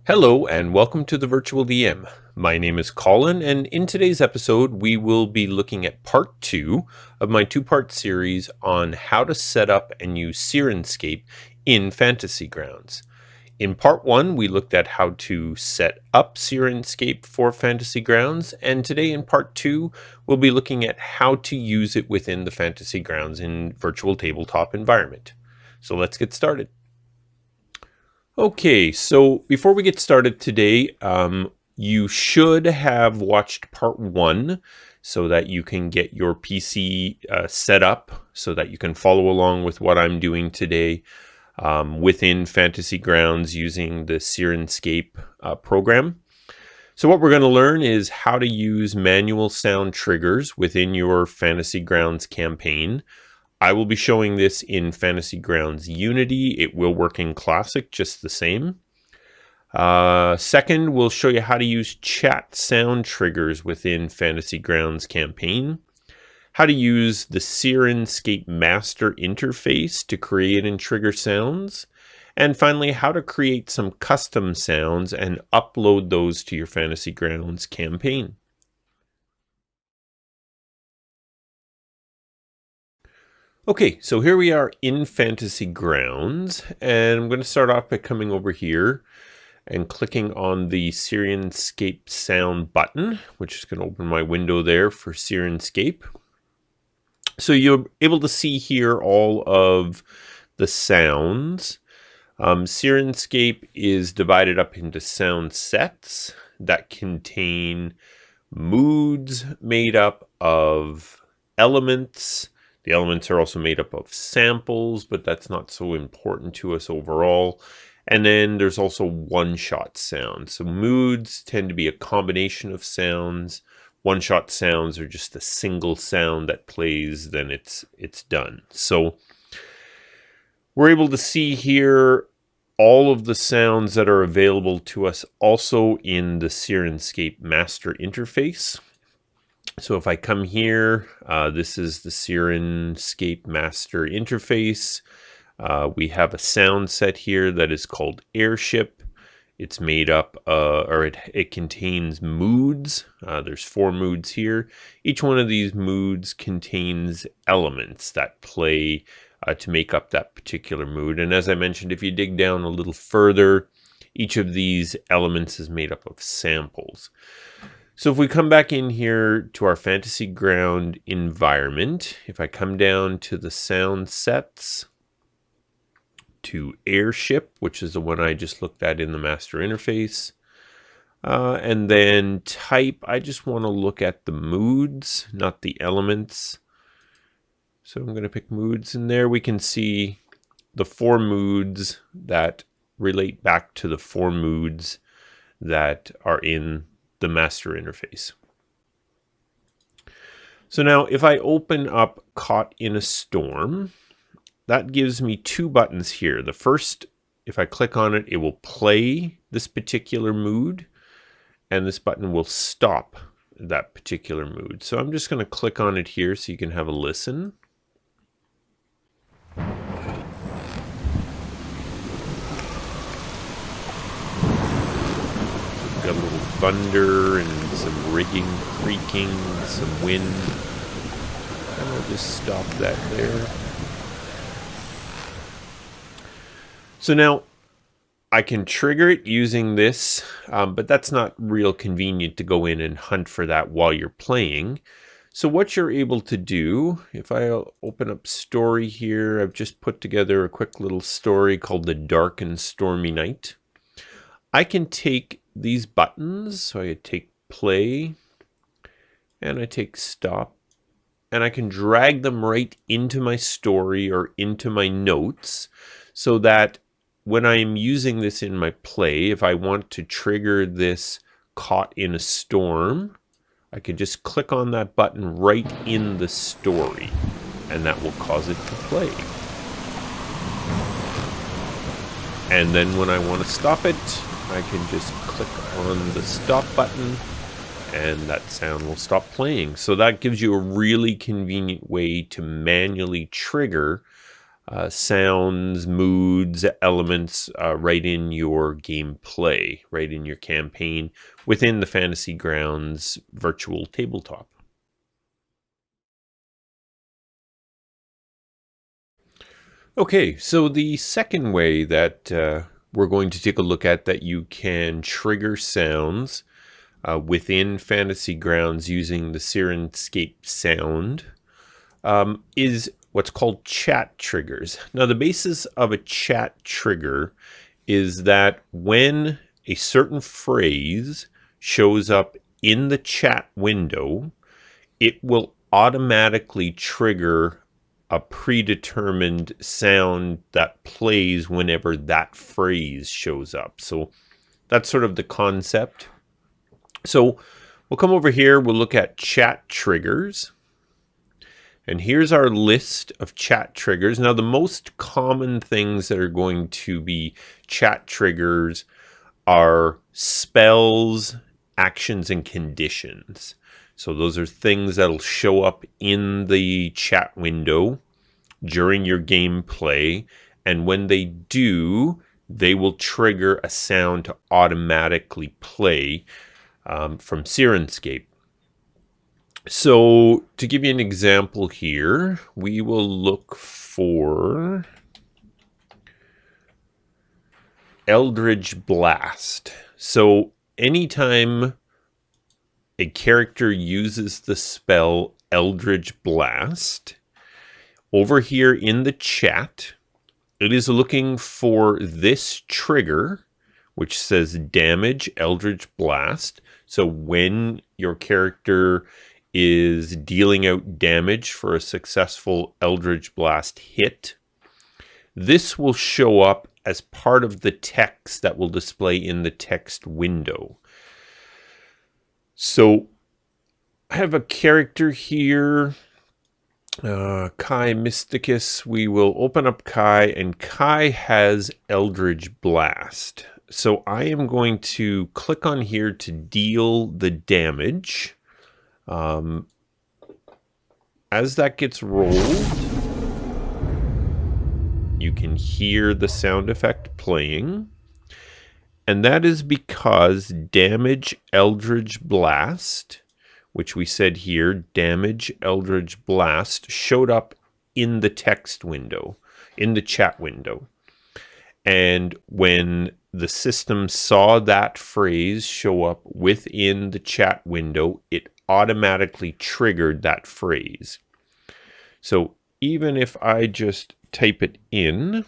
Hello and welcome to the Virtual DM. My name is Colin, and in today's episode we will be looking at part 2 of my two-part series on how to set up and use Syrinscape in Fantasy Grounds. In part 1 we looked at how to set up Syrinscape for Fantasy Grounds, and today in part 2 we'll be looking at how to use it within the Fantasy Grounds in virtual tabletop environment. So let's get started. Okay, so before we get started today, you should have watched part 1 so that you can get your PC set up so that you can follow along with what I'm doing today within Fantasy Grounds using the Syrinscape program. So what we're going to learn is how to use manual sound triggers within your Fantasy Grounds campaign. I will be showing this in Fantasy Grounds Unity. It will work in Classic just the same. Second, we'll show you how to use chat sound triggers within Fantasy Grounds campaign, how to use the Syrinscape master interface to create and trigger sounds, and finally, how to create some custom sounds and upload those to your Fantasy Grounds campaign. Okay, so here we are in Fantasy Grounds, and I'm going to start off by coming over here and clicking on the Syrinscape sound button, which is going to open my window there for Syrinscape. So you're able to see here all of the sounds. Syrinscape is divided up into sound sets that contain moods made up of elements. The elements are also made up of samples, but that's not so important to us overall. And then there's also one-shot sounds. So moods tend to be a combination of sounds. One-shot sounds are just a single sound that plays, then it's done. So we're able to see here all of the sounds that are available to us also in the Syrinscape master interface. So if I come here, this is the Syrinscape master interface. We have a sound set here that is called Airship. It's made up, it contains moods. There's 4 moods here. Each one of these moods contains elements that play to make up that particular mood. And as I mentioned, if you dig down a little further, each of these elements is made up of samples. So if we come back in here to our Fantasy Ground environment, if I come down to the sound sets, to Airship, which is the one I just looked at in the master interface, and then type, I just want to look at the moods, not the elements. So I'm going to pick moods, and there we can see the 4 moods that relate back to the 4 moods that are in the master interface. So now if I open up Caught in a Storm, that gives me 2 buttons here. The first, if I click on it, it will play this particular mood, and this button will stop that particular mood. So I'm just going to click on it here so you can have a listen. Got a little thunder and some rigging creaking, some wind. And I'll just stop that there. So now I can trigger it using this, but that's not real convenient to go in and hunt for that while you're playing. So what you're able to do, if I open up story here, I've just put together a quick little story called The Dark and Stormy Night. I can take these buttons, so I take play and I take stop, and I can drag them right into my story or into my notes so that when I'm using this in my play, if I want to trigger this Caught in a Storm, I could just click on that button right in the story, and that will cause it to play. And then when I want to stop it, I can just click on the stop button and that sound will stop playing. So that gives you a really convenient way to manually trigger sounds, moods, elements right in your gameplay, right in your campaign within the Fantasy Grounds virtual tabletop. Okay, so the second way that we're going to take a look at that you can trigger sounds within Fantasy Grounds using the Syrinscape sound is what's called chat triggers. Now, the basis of a chat trigger is that when a certain phrase shows up in the chat window, it will automatically trigger a predetermined sound that plays whenever that phrase shows up. So that's sort of the concept. So we'll come over here, we'll look at chat triggers. And here's our list of chat triggers. Now, the most common things that are going to be chat triggers are spells, actions, and conditions. So those are things that'll show up in the chat window during your gameplay. And when they do, they will trigger a sound to automatically play from Syrinscape. So to give you an example here, we will look for Eldritch Blast. So anytime a character uses the spell Eldritch Blast, over here in the chat, it is looking for this trigger, which says damage Eldritch Blast. So when your character is dealing out damage for a successful Eldritch Blast hit, this will show up as part of the text that will display in the text window. So I have a character here, Kai Mysticus. We will open up Kai, and Kai has Eldritch Blast. So I am going to click on here to deal the damage. As that gets rolled, you can hear the sound effect playing. And that is because damage Eldritch Blast, which we said here, damage Eldritch Blast, showed up in the text window, in the chat window. And when the system saw that phrase show up within the chat window, it automatically triggered that phrase. So even if I just type it in,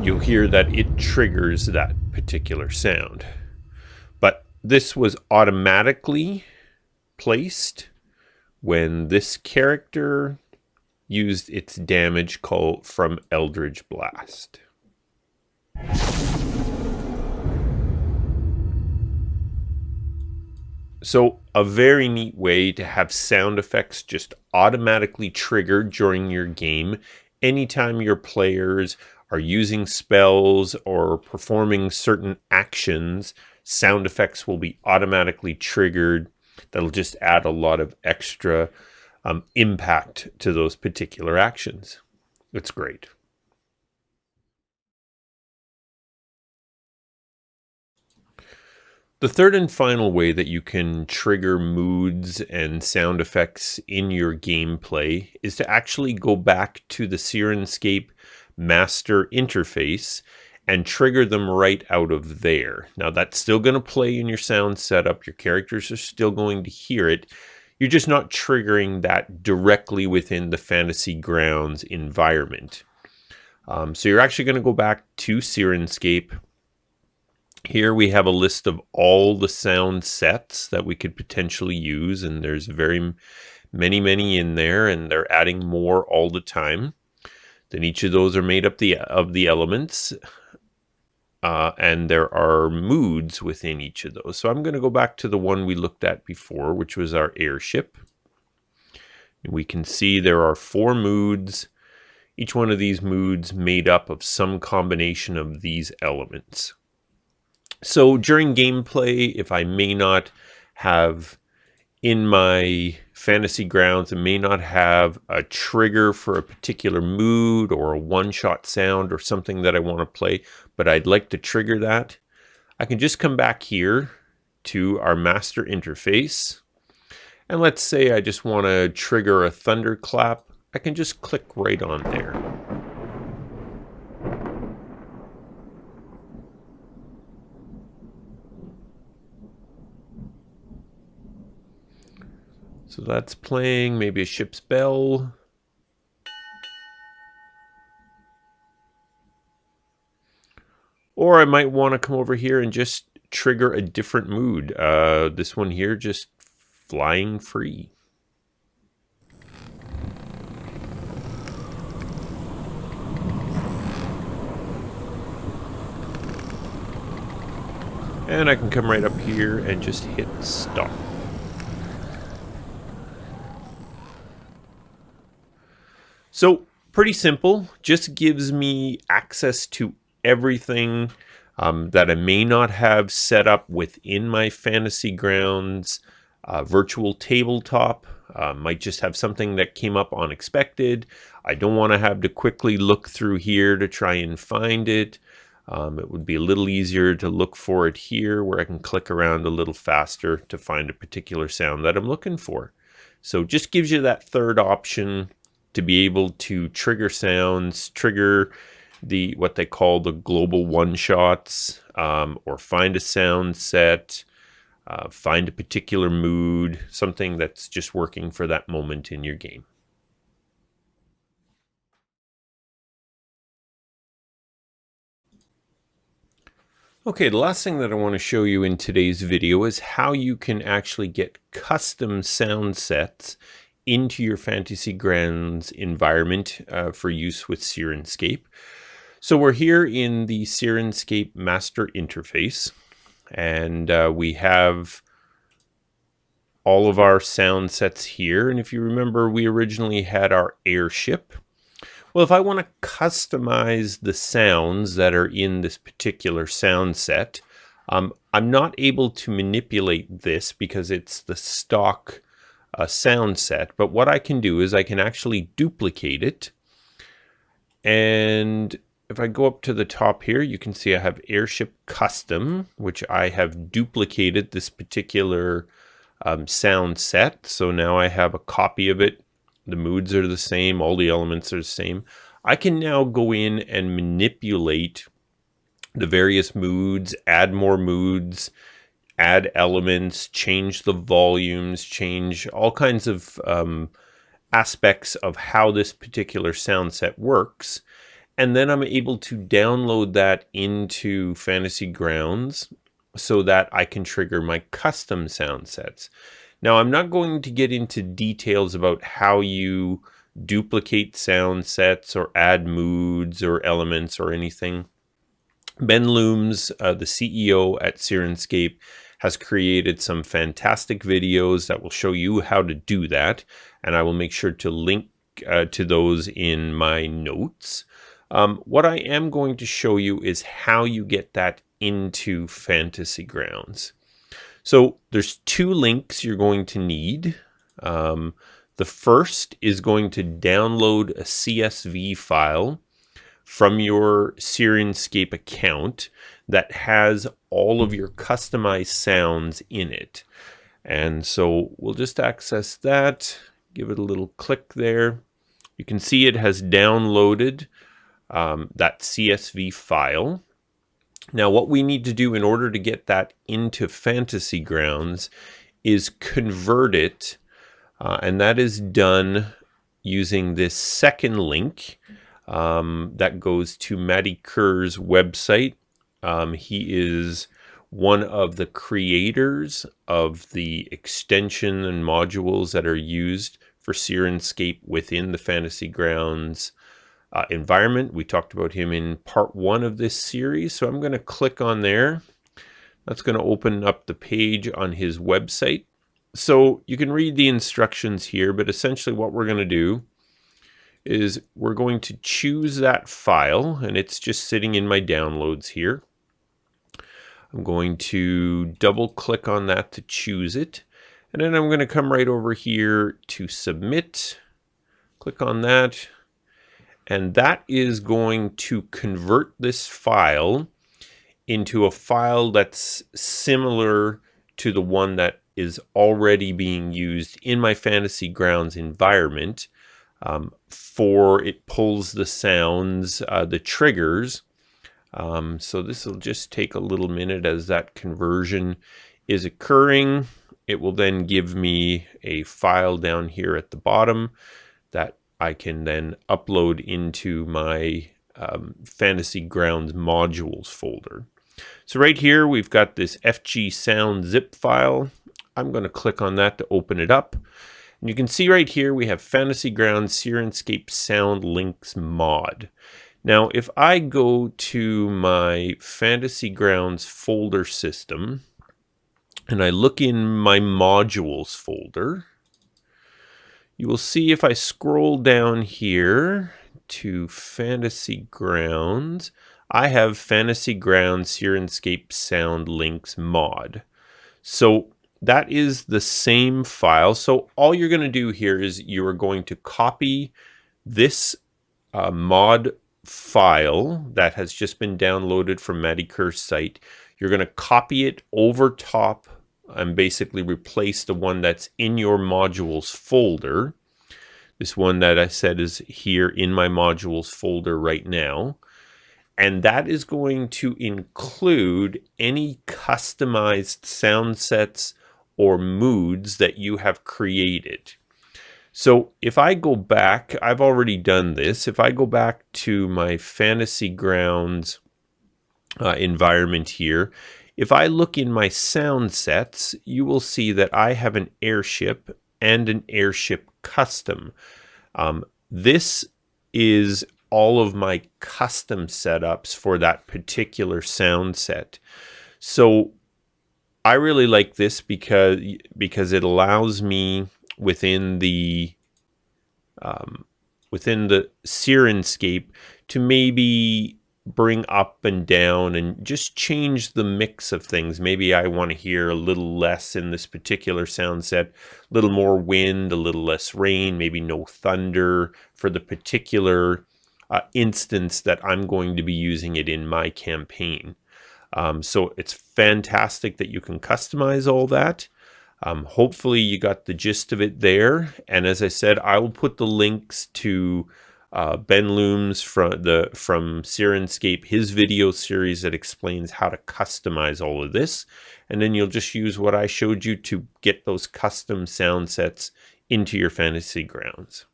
you'll hear that it triggers that particular sound. But this was automatically placed when this character used its damage call from Eldritch Blast. So a very neat way to have sound effects just automatically triggered during your game. Anytime your players are using spells or performing certain actions, sound effects will be automatically triggered. That'll just add a lot of extra impact to those particular actions. It's great. The third and final way that you can trigger moods and sound effects in your gameplay is to actually go back to the Syrinscape master interface and trigger them right out of there. Now that's still going to play in your sound setup. Your characters are still going to hear it. You're just not triggering that directly within the Fantasy Grounds environment. So you're actually going to go back to Syrinscape. Here we have a list of all the sound sets that we could potentially use, and there's very many in there, and they're adding more all the time. Then each of those are made up of the elements, and there are moods within each of those. So I'm going to go back to the one we looked at before, which was our airship. We can see there are 4 moods, Each one of these moods made up of some combination of these elements. So during gameplay, if I may not have in my fantasy grounds, I may not have a trigger for a particular mood or a one-shot sound or something that I want to play, but I'd like to trigger that, I can just come back here to our master interface. And let's say I just want to trigger a thunderclap. I can just click right on there. So that's playing maybe a ship's bell. Or I might want to come over here and just trigger a different mood. This one here, just flying free. And I can come right up here and just hit stop. So pretty simple, just gives me access to everything that I may not have set up within my Fantasy Grounds virtual tabletop. Might just have something that came up unexpected. I don't want to have to quickly look through here to try and find it. It would be a little easier to look for it here where I can click around a little faster to find a particular sound that I'm looking for. So just gives you that third option to be able to trigger sounds, trigger what they call the global one-shots, or find a sound set, find a particular mood, something that's just working for that moment in your game. Okay, the last thing that I want to show you in today's video is how you can actually get custom sound sets into your Fantasy Grounds environment for use with Syrinscape. So we're here in the Syrinscape master interface, and we have all of our sound sets here. And if you remember, we originally had our airship. Well, if I want to customize the sounds that are in this particular sound set, I'm not able to manipulate this because it's the stock sound set. But what I can do is I can actually duplicate it. And if I go up to the top here, you can see I have Airship Custom, which I have duplicated this particular sound set. So now I have a copy of it. The moods are the same. All the elements are the same. I can now go in and manipulate the various moods, add more moods, add elements, change the volumes, change all kinds of aspects of how this particular sound set works. And then I'm able to download that into Fantasy Grounds so that I can trigger my custom sound sets. Now, I'm not going to get into details about how you duplicate sound sets or add moods or elements or anything. Ben Looms, the CEO at Syrinscape, has created some fantastic videos that will show you how to do that, and I will make sure to link to those in my notes. What I am going to show you is how you get that into Fantasy Grounds. So there's two links you're going to need. The first is going to download a CSV file from your Syrinscape account that has all of your customized sounds in it. And so we'll just access that, give it a little click there. You can see it has downloaded that CSV file. Now, what we need to do in order to get that into Fantasy Grounds is convert it, and that is done using this second link that goes to Mattekure's website. He is one of the creators of the extension and modules that are used for Syrinscape within the Fantasy Grounds environment. We talked about him in part 1 of this series, so I'm going to click on there. That's going to open up the page on his website. So you can read the instructions here, but essentially what we're going to do is we're going to choose that file, and it's just sitting in my downloads here. I'm going to double click on that to choose it. And then I'm going to come right over here to submit, click on that. And that is going to convert this file into a file that's similar to the one that is already being used in my Fantasy Grounds environment. For it pulls the sounds, the triggers. So this will just take a little minute as that conversion is occurring. It will then give me a file down here at the bottom that I can then upload into my Fantasy Grounds modules folder. So right here, we've got this FG sound zip file. I'm going to click on that to open it up. And you can see right here, we have Fantasy Grounds Syrinscape Sound Links mod. Now, if I go to my Fantasy Grounds folder system, and I look in my modules folder, you will see if I scroll down here to Fantasy Grounds, I have Fantasy Grounds Syrinscape Sound Links mod. So that is the same file. So all you're going to do here is you are going to copy this mod file that has just been downloaded from Mattekure's site. You're going to copy it over top and basically replace the one that's in your modules folder. This one that I said is here in my modules folder right now. And that is going to include any customized sound sets or moods that you have created. So if I go back, I've already done this. If I go back to my Fantasy Grounds environment here, if I look in my sound sets, you will see that I have an airship and an airship custom. This is all of my custom setups for that particular sound set. So I really like this because it allows me within the Syrinscape to maybe bring up and down and just change the mix of things. Maybe I want to hear a little less in this particular sound set, a little more wind, a little less rain, maybe no thunder for the particular instance that I'm going to be using it in my campaign. So it's fantastic that you can customize all that. Hopefully you got the gist of it there. And as I said, I will put the links to Ben Looms from Syrinscape, his video series that explains how to customize all of this. And then you'll just use what I showed you to get those custom sound sets into your Fantasy Grounds.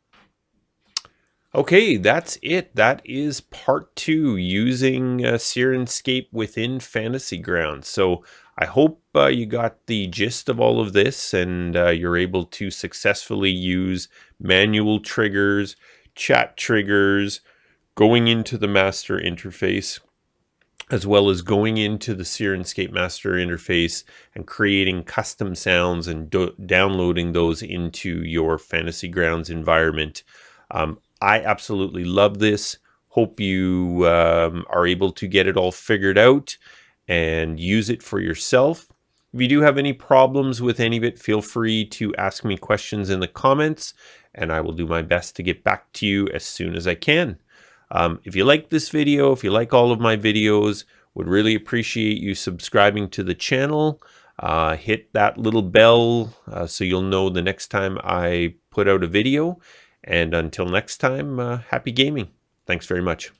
Okay, that's it. That is part 2, using Syrinscape within Fantasy Grounds. So I hope you got the gist of all of this, and you're able to successfully use manual triggers, chat triggers, going into the master interface, as well as going into the Syrinscape master interface and creating custom sounds and downloading those into your Fantasy Grounds environment. I absolutely love this. Hope you are able to get it all figured out and use it for yourself. If you do have any problems with any of it, feel free to ask me questions in the comments, and I will do my best to get back to you as soon as I can. If you like this video, if you like all of my videos, would really appreciate you subscribing to the channel. Hit that little bell so you'll know the next time I put out a video. And until next time, happy gaming. Thanks very much.